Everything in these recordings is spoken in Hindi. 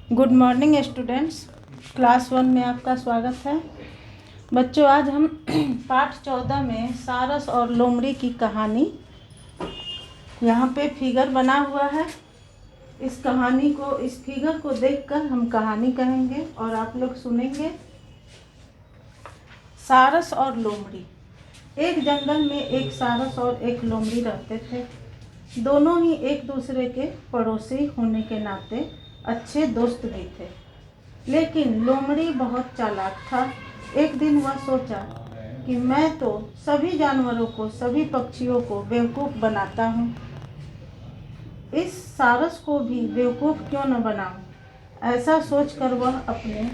Good morning students. क्लास 1 में आपका स्वागत है। बच्चों, आज हम पाठ 14 में सारस और लोमड़ी की कहानी, यहाँ पे फिगर बना हुआ है। इस कहानी को, इस फिगर को देखकर हम कहानी कहेंगे और आप लोग सुनेंगे। सारस और लोमड़ी। एक जंगल में एक सारस और एक लोमड़ी रहते थे। दोनों ही एक दूसरे के पड़ोसी होने के नाते अच्छे दोस्त भी थे। लेकिन लोमड़ी बहुत चालाक था। एक दिन वह सोचा कि मैं तो सभी जानवरों को, सभी पक्षियों को बेवकूफ़ बनाता हूँ, इस सारस को भी बेवकूफ़ क्यों न बनाऊँ। ऐसा सोचकर वह अपने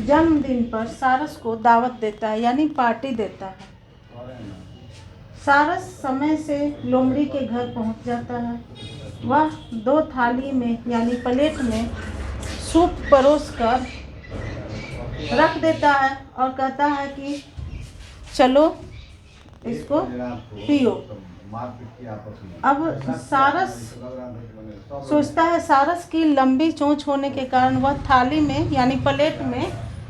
जन्मदिन पर सारस को दावत देता है, यानी पार्टी देता है। सारस समय से लोमड़ी के घर पहुंच जाता है। वह 2 थाली में, यानी प्लेट में सूप परोस कर रख देता है और कहता है कि चलो इसको पियो। अब सारस सोचता है, सारस की लंबी चोंच होने के कारण वह थाली में, यानी प्लेट में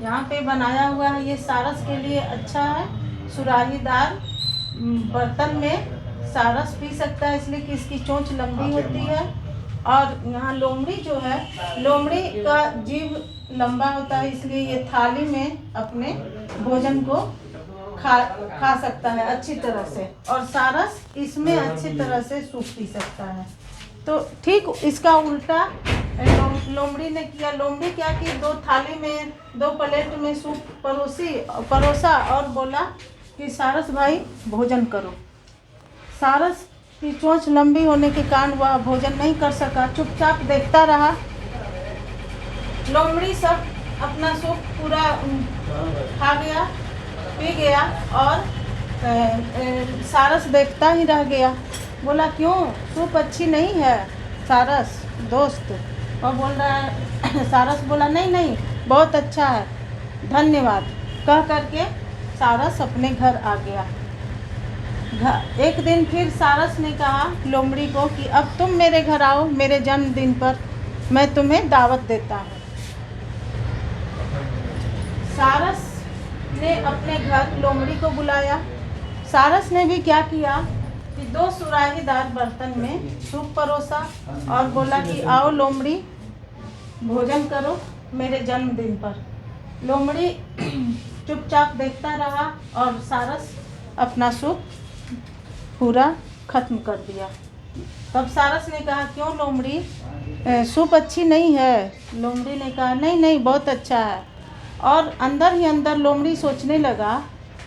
यहाँ पे बनाया हुआ है, ये सारस के लिए अच्छा है। सुराहीदार बर्तन में सारस पी सकता है, इसलिए कि इसकी चोंच लंबी होती है। और यहाँ लोमड़ी जो है, लोमड़ी का जीभ लंबा होता है, इसलिए ये थाली में अपने भोजन को खा सकता है अच्छी तरह से, और सारस इसमें अच्छी तरह से सूप पी सकता है। तो ठीक इसका उल्टा लोमड़ी ने किया। लोमड़ी क्या की, 2 थाली में, 2 प्लेट में सूप परोसा और बोला कि सारस भाई भोजन करो। सारस की चोंच लंबी होने के कारण वह भोजन नहीं कर सका, चुपचाप देखता रहा। लोमड़ी सब अपना सूप पूरा खा गया, पी गया, और सारस देखता ही रह गया। बोला, क्यों सूप अच्छी नहीं है सारस दोस्त? और बोल रहा है सारस बोला, नहीं नहीं बहुत अच्छा है, धन्यवाद, कह करके सारस अपने घर आ गया। एक दिन फिर सारस ने कहा लोमड़ी को कि अब तुम मेरे घर आओ, मेरे जन्मदिन पर मैं तुम्हें दावत देता हूँ। सारस ने अपने घर लोमड़ी को बुलाया। सारस ने भी क्या किया कि 2 सुराहीदार बर्तन में सूप परोसा और बोला कि आओ लोमड़ी, भोजन करो मेरे जन्मदिन पर। लोमड़ी चुपचाप देखता रहा और सारस अपना सूप पूरा ख़त्म कर दिया। तब सारस ने कहा, क्यों लोमड़ी, सूप अच्छी नहीं है? लोमड़ी ने कहा, नहीं नहीं बहुत अच्छा है। और अंदर ही अंदर लोमड़ी सोचने लगा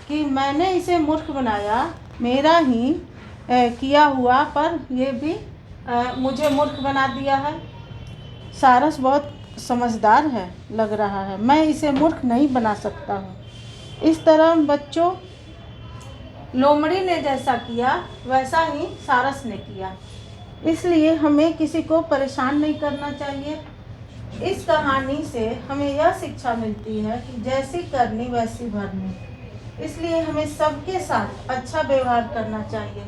कि मैंने इसे मूर्ख बनाया, मेरा ही किया हुआ, पर ये भी मुझे मूर्ख बना दिया है। सारस बहुत समझदार है लग रहा है, मैं इसे मूर्ख नहीं बना सकता हूँ। इस तरह बच्चों, लोमड़ी ने जैसा किया वैसा ही सारस ने किया। इसलिए हमें किसी को परेशान नहीं करना चाहिए। इस कहानी से हमें यह शिक्षा मिलती है कि जैसी करनी वैसी भरनी। इसलिए हमें सबके साथ अच्छा व्यवहार करना चाहिए।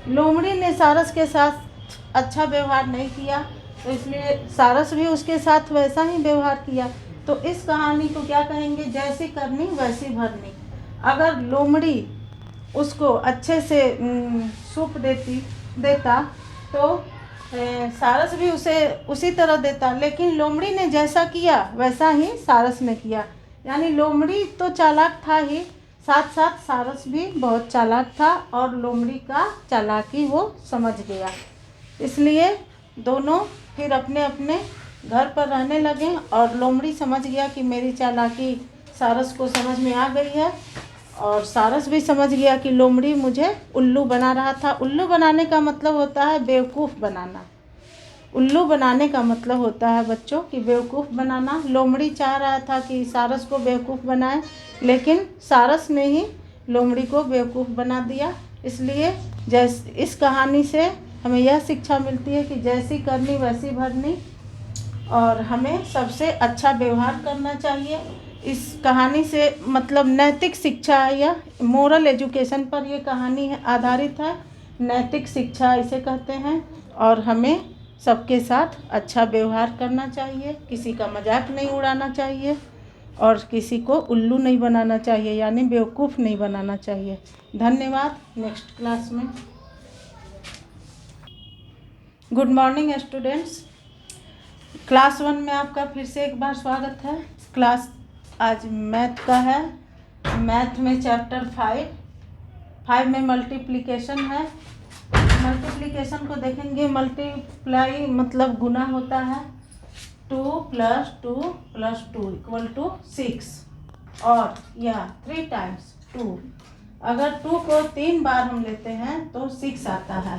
लोमड़ी ने सारस के साथ अच्छा व्यवहार नहीं किया, तो इसलिए सारस भी उसके साथ वैसा ही व्यवहार किया। तो इस कहानी को क्या कहेंगे? जैसी करनी वैसी भरनी। अगर लोमड़ी उसको अच्छे से सूप देता तो सारस भी उसे उसी तरह देता, लेकिन लोमड़ी ने जैसा किया वैसा ही सारस ने किया। यानी लोमड़ी तो चालाक था ही, साथ साथ सारस भी बहुत चालाक था और लोमड़ी का चालाकी वो समझ गया। इसलिए दोनों फिर अपने अपने घर पर रहने लगे और लोमड़ी समझ गया कि मेरी चालाकी सारस को समझ में आ गई है, और सारस भी समझ गया कि लोमड़ी मुझे उल्लू बना रहा था। उल्लू बनाने का मतलब होता है बेवकूफ़ बनाना। उल्लू बनाने का मतलब होता है बच्चों कि बेवकूफ़ बनाना। लोमड़ी चाह रहा था कि सारस को बेवकूफ़ बनाए, लेकिन सारस ने ही लोमड़ी को बेवकूफ़ बना दिया। इसलिए इस कहानी से हमें यह शिक्षा मिलती है कि जैसी करनी वैसी भरनी, और हमें सबसे अच्छा व्यवहार करना चाहिए। इस कहानी से मतलब नैतिक शिक्षा या मोरल एजुकेशन पर ये कहानी आधारित है। नैतिक शिक्षा इसे कहते हैं, और हमें सबके साथ अच्छा व्यवहार करना चाहिए, किसी का मजाक नहीं उड़ाना चाहिए और किसी को उल्लू नहीं बनाना चाहिए, यानी बेवकूफ़ नहीं बनाना चाहिए। धन्यवाद। नेक्स्ट क्लास में। Good morning students. क्लास 1 में आपका फिर से एक बार स्वागत है। क्लास आज मैथ का है। मैथ में चैप्टर 5 में मल्टीप्लिकेशन है। मल्टीप्लिकेशन को देखेंगे। मल्टीप्लाई मतलब गुना होता है। 2 + 2 + 2 = 6 और या 3 टाइम्स 2। अगर 2 को 3 बार हम लेते हैं तो 6 आता है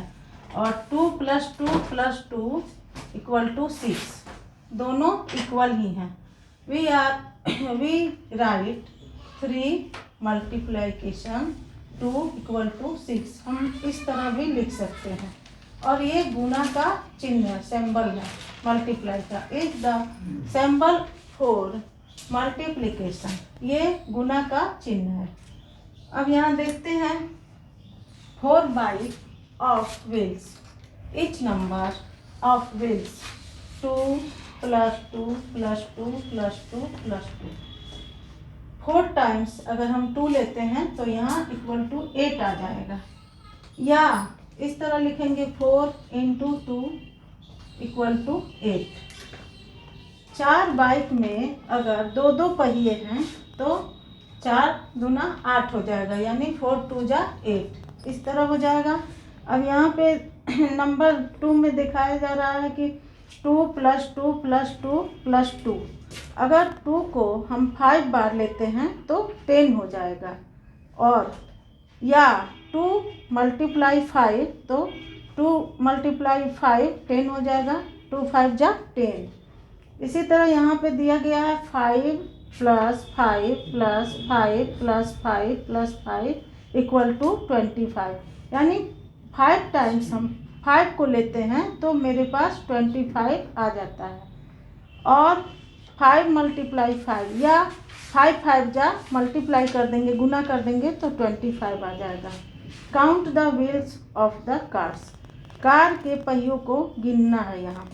और 2 + 2 + 2 = 6। दोनों इक्वल ही हैं। We write 3 multiplication 2 = 6। हम इस तरह भी लिख सकते हैं। और ये गुना का चिन्ह है, सिंबल है मल्टीप्लाई का। Is the symbol for multiplication. ये गुना का चिन्ह है। अब यहाँ देखते हैं 4 bike of wheels. Etch number of wheels 2 + 2 + 2 + 2 + 2। 4 times अगर हम 2 लेते हैं तो यहाँ = 8 आ जाएगा। या इस तरह लिखेंगे 4 × 2 = 8। 4 बाइक में अगर 2 पहिए हैं तो 4 दूना 8 हो जाएगा, यानी 4 × 2 = 8। इस तरह हो जाएगा। अब यहाँ पे नंबर 2 में दिखाया जा रहा है कि 2 + 2 + 2 + 2। अगर 2 को हम 5 बार लेते हैं तो 10 हो जाएगा। और या 2 × 5 तो 2 × 5 10 हो जाएगा। 2 × 5 = 10। इसी तरह यहाँ पे दिया गया है 5 + 5 + 5 + 5 + 5 = 25। यानी 5 टाइम्स हम 5 को लेते हैं तो मेरे पास 25 आ जाता है। और 5 × 5 या 5 × 5 जा मल्टीप्लाई कर देंगे, गुना कर देंगे तो 25 आ जाएगा। Count the wheels of the cars. Car के पहियों को गिनना है यहाँ।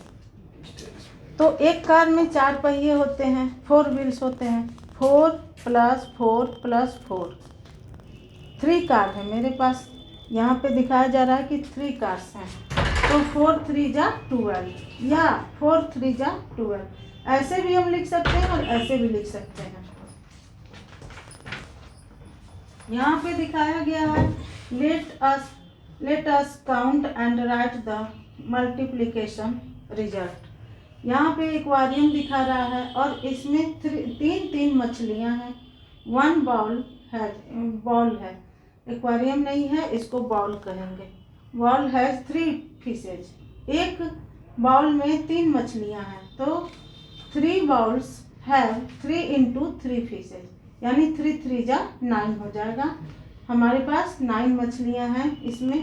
तो एक कार में 4 पहिए होते हैं, 4 व्हील्स होते हैं। 4 + 4 + 4 3 कार है मेरे पास। यहाँ पे दिखाया जा रहा है कि 3 कार्स हैं। तो 4 × 3 = 12 या 4 × 3 = 12। ऐसे भी हम लिख सकते हैं और ऐसे भी लिख सकते हैं। यहाँ पे दिखाया गया है let us count and right the multiplication result. यहाँ पे एक्वेरियम दिखा रहा है और इसमें 3 मछलियाँ हैं। 1 बाउल है। एक्वेरियम नहीं है, इसको बाउल कहेंगे। Bowl has 3 fishes. एक बाउल में 3 मछलियाँ हैं तो 3 बाउल्स हैव 3 × 3 फिशेज, यानी 3 × 3 = 9 हो जाएगा। हमारे पास 9 मछलियाँ हैं इसमें।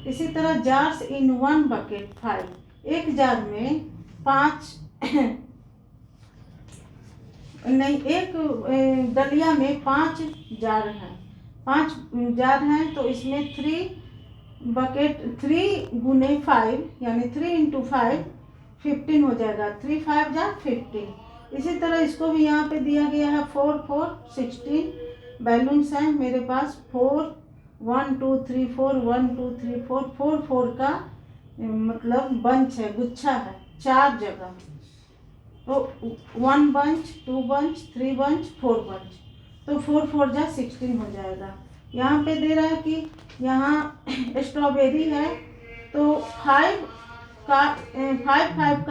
इसी तरह जार्स इन 1 बकेट 5। एक जार में 5 नहीं, एक डलिया में 5 जार हैं। 5 जार हैं तो इसमें 3 बकेट 3 × 5 यानी 3 × 5 15 हो जाएगा। 3 × 5 = 15। इसी तरह इसको भी यहाँ पे दिया गया है 4 × 4 = 16। बैलून्स हैं मेरे पास 4 1 2 3 4 1 2 3 4 4 4 का मतलब बंच है, गुच्छा है 4 जगह। तो 1 बंच 2 बंच 3 बंच 4 बंच, तो 4 × 4 = 16 हो जाएगा। यहाँ पे दे रहा है कि यहाँ स्ट्रॉबेरी है तो 5 का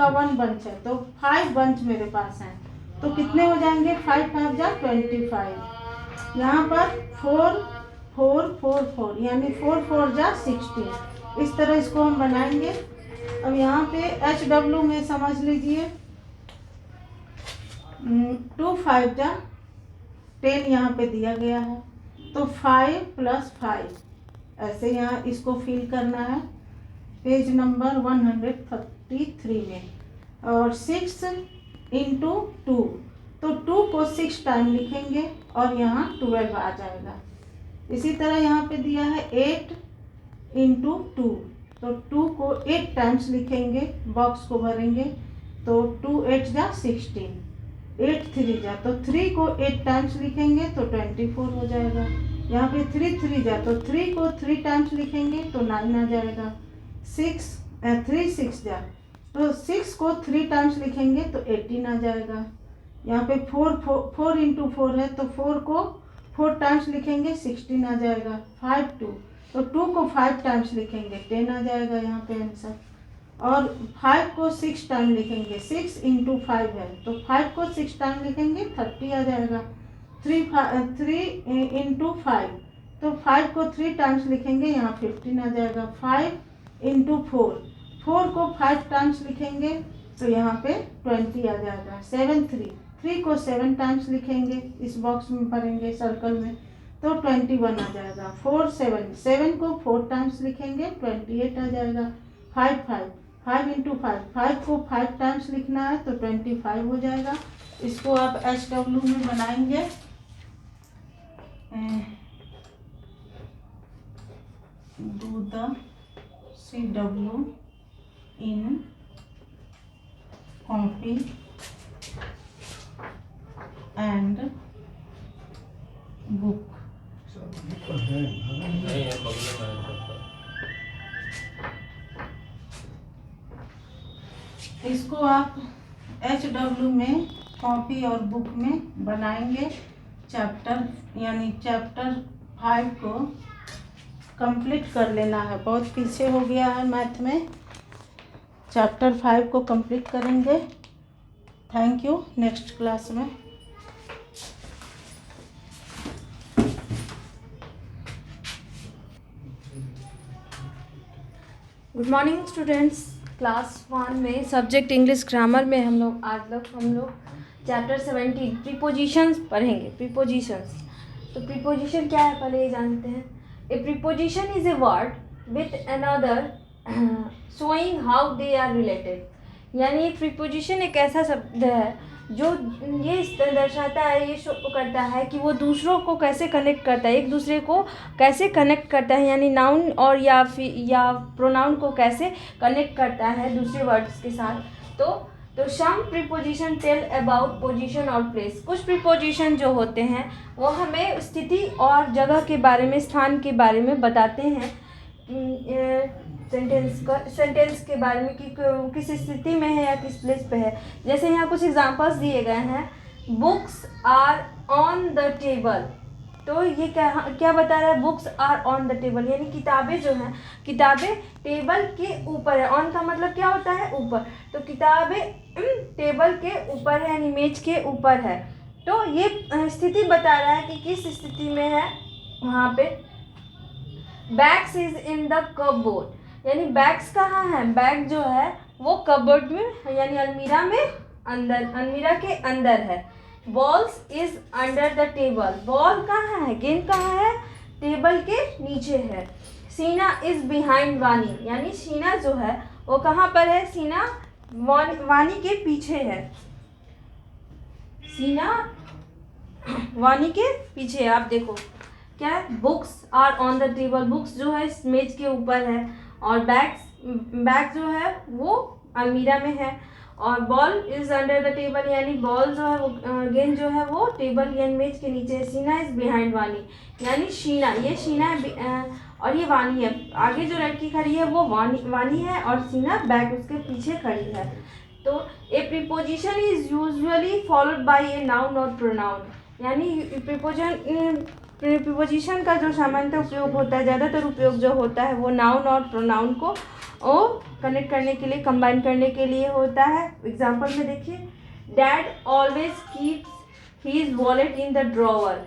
1 बंच है, तो 5 बंच मेरे पास हैं। तो कितने हो जाएंगे? 5 × 5 = 25। यहाँ पर 4 4 4 4 यानी 4 4 = 16। इस तरह इसको हम बनाएंगे। अब यहाँ पे HW में समझ लीजिए 2 × 5 = 10 यहाँ पे दिया गया है। तो 5 + 5 ऐसे यहाँ इसको फिल करना है पेज नंबर 133 में। और 6 × 2 तो 2 को 6 टाइम लिखेंगे और यहाँ 12 आ जाएगा। इसी तरह यहाँ पे दिया है 8 × 2 तो 2 को 8 टाइम्स लिखेंगे, बॉक्स को भरेंगे। तो 2 8 जा 16, 8 3 जा, तो 3 को 8 टाइम्स लिखेंगे तो 24 हो जाएगा। यहाँ पे 3 3 जा, तो 3 को 3 टाइम्स लिखेंगे तो 9 आ जाएगा। 3 6 जा, तो 6 को 3 टाइम्स लिखेंगे तो 18 आ जाएगा। यहाँ पे 4 इंटू 4 है, तो 4 को 4 टाइम्स लिखेंगे 16 आ जाएगा। 5 2, तो 2 को 5 टाइम्स लिखेंगे 10 आ जाएगा यहाँ पे आंसर। और 5 को 6 टाइम लिखेंगे, 6 इंटू 5 है, तो 5 को 6 टाइम लिखेंगे 30 आ जाएगा। 3 इंटू 5, तो 5 को 3 टाइम्स लिखेंगे, यहाँ 15 आ जाएगा। 5 इंटू 4, 4 को 5 टाइम्स लिखेंगे तो यहाँ पे 20 आ जाएगा। 7 3 को 7 टाइम्स लिखेंगे, इस बॉक्स में भरेंगे सर्कल में, तो 21 आ जाएगा। 4 7 को 4 टाइम्स लिखेंगे 28 आ जाएगा। 5 इंटू 5 को 5 टाइम्स लिखना है तो 25 हो जाएगा। इसको आप SW में बनाएंगे। do the CW in copy and book। इसको आप HW में कॉपी और बुक में बनाएंगे। चैप्टर 5 को कंप्लीट कर लेना है, बहुत पीछे हो गया है मैथ में। चैप्टर 5 को कंप्लीट करेंगे। Thank you. नेक्स्ट क्लास में गुड मॉर्निंग स्टूडेंट्स। क्लास 1 में सब्जेक्ट इंग्लिश ग्रामर में हम लोग चैप्टर 17 प्रीपोजिशंस पढ़ेंगे। प्रीपोजिशंस, तो प्रीपोजिशन क्या है पहले ये जानते हैं। A preposition is a word with another showing how they are related. यानी एक प्रीपोजिशन एक ऐसा शब्द है जो ये दर्शाता है, ये शो करता है कि वो दूसरों को कैसे कनेक्ट करता है, एक दूसरे को कैसे कनेक्ट करता है, यानी नाउन और या प्रोनाउन को कैसे कनेक्ट करता है दूसरे वर्ड्स के साथ। तो सम प्रीपोजिशन टेल अबाउट पोजीशन और प्लेस। कुछ प्रीपोजिशन जो होते हैं वो हमें स्थिति और जगह के बारे में, स्थान के बारे में बताते हैं, सेंटेंस के बारे में कि किस स्थिति में है या किस प्लेस पे है। जैसे यहाँ कुछ एग्जांपल्स दिए गए हैं। Books are on the table, तो ये क्या बता रहा है, books are on the table, यानी किताबें जो हैं, किताबें टेबल के ऊपर है। ऑन का मतलब क्या होता है, ऊपर, तो किताबें टेबल के ऊपर है, यानी मेज के ऊपर है। तो ये स्थिति बता रहा है कि किस स्थिति में है वहाँ पे। Bags is in the cupboard, यानी बैग्स कहाँ है, बैग जो है वो कपबोर्ड में यानी अलमीरा में अंदर, अलमीरा के अंदर है। Balls is under the table, ball कहाँ है, गेंद कहाँ है, टेबल के नीचे है। सीना इज बिहाइंड वानी, यानी सीना जो है वो कहाँ पर है, सीना वानी के पीछे है। सीना वानी के पीछे, आप देखो क्या है। Books are on the table, books जो है इस मेज के ऊपर है, और बैग जो है वो अलमीरा में है। और ball is under the table, यानी बॉल जो है वो गेंद जो है वो टेबल यानी मेज के नीचे है। सीना इज बिहाइंड वानी, यानी शीना, ये शीना है और ये वानी है। आगे जो लड़की खड़ी है वो वानी है और सीना बैग उसके पीछे खड़ी है। तो ए preposition is usually followed by a noun और प्रोनाउन, यानी प्रीपोजिशन का जो सामान्यतः उपयोग होता है, ज़्यादातर उपयोग जो होता है वो नाउन और प्रोनाउन को कनेक्ट करने के लिए, कंबाइन करने के लिए होता है। एग्जांपल में देखिए, dad always keeps his wallet in the drawer,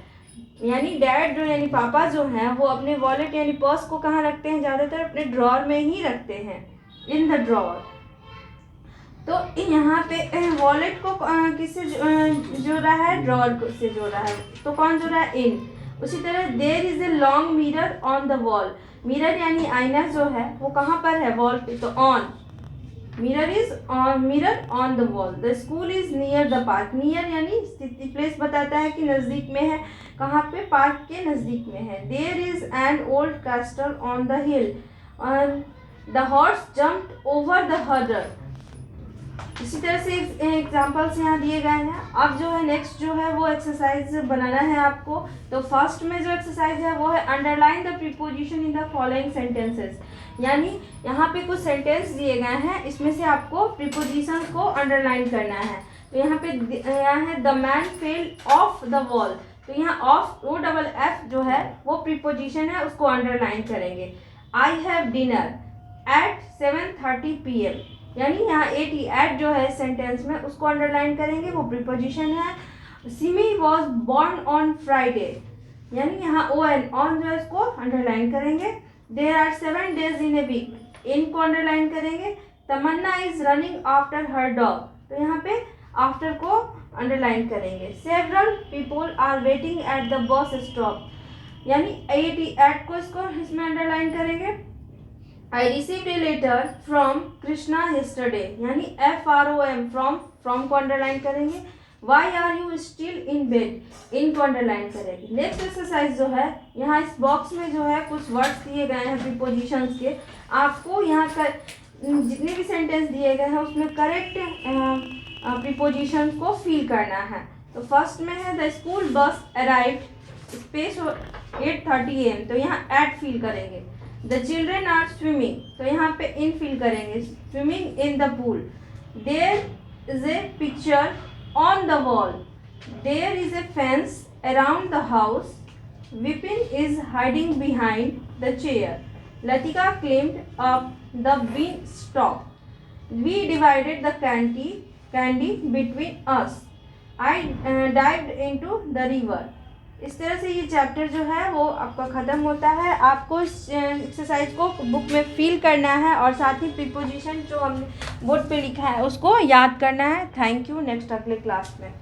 यानी डैड जो यानी पापा जो हैं वो अपने वॉलेट यानी पर्स को कहाँ रखते हैं, ज़्यादातर अपने ड्रॉर में ही रखते हैं, इन द ड्रॉवर। तो यहाँ पे वॉलेट को किससे जोड़ा है, ड्रॉर से जोड़ा है, तो कौन जोड़ा है, इन। उसी तरह there is a long mirror on the wall, mirror यानी आईना जो है वो कहाँ पर है, वॉल पे, तो on, mirror on the wall. The school is near the park, near यानी स्थिति, प्लेस बताता है कि नज़दीक में है, कहाँ पे, पार्क के नज़दीक में है। There is an old castle on the hill, the horse jumped over the hurdle. इसी तरह से एग्जाम्पल्स यहाँ दिए गए हैं। अब जो है नेक्स्ट जो है वो एक्सरसाइज बनाना है आपको। तो फर्स्ट में जो एक्सरसाइज है वो है underline the preposition in the following sentences. यानी यहाँ पे कुछ सेंटेंस दिए गए हैं, इसमें से आपको प्रीपोजिशन को अंडरलाइन करना है। तो यहाँ पे यहाँ है the man fell off the wall. तो यहाँ ऑफ OFF जो है वो प्रीपोजिशन है, उसको अंडरलाइन करेंगे। I have dinner eight 7:30 PM, यानी यहाँ एट जो है सेंटेंस में उसको अंडरलाइन करेंगे, वो प्रीपोजिशन है। Simi was born on Friday, यानी यहाँ ऑन जो है इसको अंडरलाइन करेंगे। There are 7 days in a week, इनको अंडरलाइन करेंगे। Tamanna is running after her dog, तो यहाँ पे आफ्टर को अंडरलाइन करेंगे। Several people are waiting at the bus stop, यानी एट को इसको इसमें अंडरलाइन करेंगे। I received a letter from Krishna yesterday, यानी FROM फ्रॉम को अंडरलाइन करेंगे। Why are you still in bed, इनको अंडरलाइन करेंगे। नेक्स्ट एक्सरसाइज जो है, यहाँ इस बॉक्स में जो है कुछ वर्ड्स दिए गए हैं प्रीपोजिशंस के। आपको यहाँ का जितने भी सेंटेंस दिए गए हैं उसमें करेक्ट प्रीपोजिशंस को फिल करना है। तो फर्स्ट में है the school bus arrived space 8:30 AM, तो यहाँ एट फिल करेंगे। द चिल्ड्रेन आर स्विमिंग, तो यहाँ पे इन फिल करेंगे, swimming in the pool. There is a picture on the wall, there is a fence around the house, Vipin is hiding behind the chair, Latika climbed up the bean stalk, we divided the candy between us, I dived into the river. इस तरह से ये चैप्टर जो है वो आपका ख़त्म होता है। आपको इस एक्सरसाइज को बुक में फिल करना है और साथ ही प्रीपोजिशन जो हमने बोर्ड पे लिखा है उसको याद करना है। Thank you. नेक्स्ट अगले क्लास में।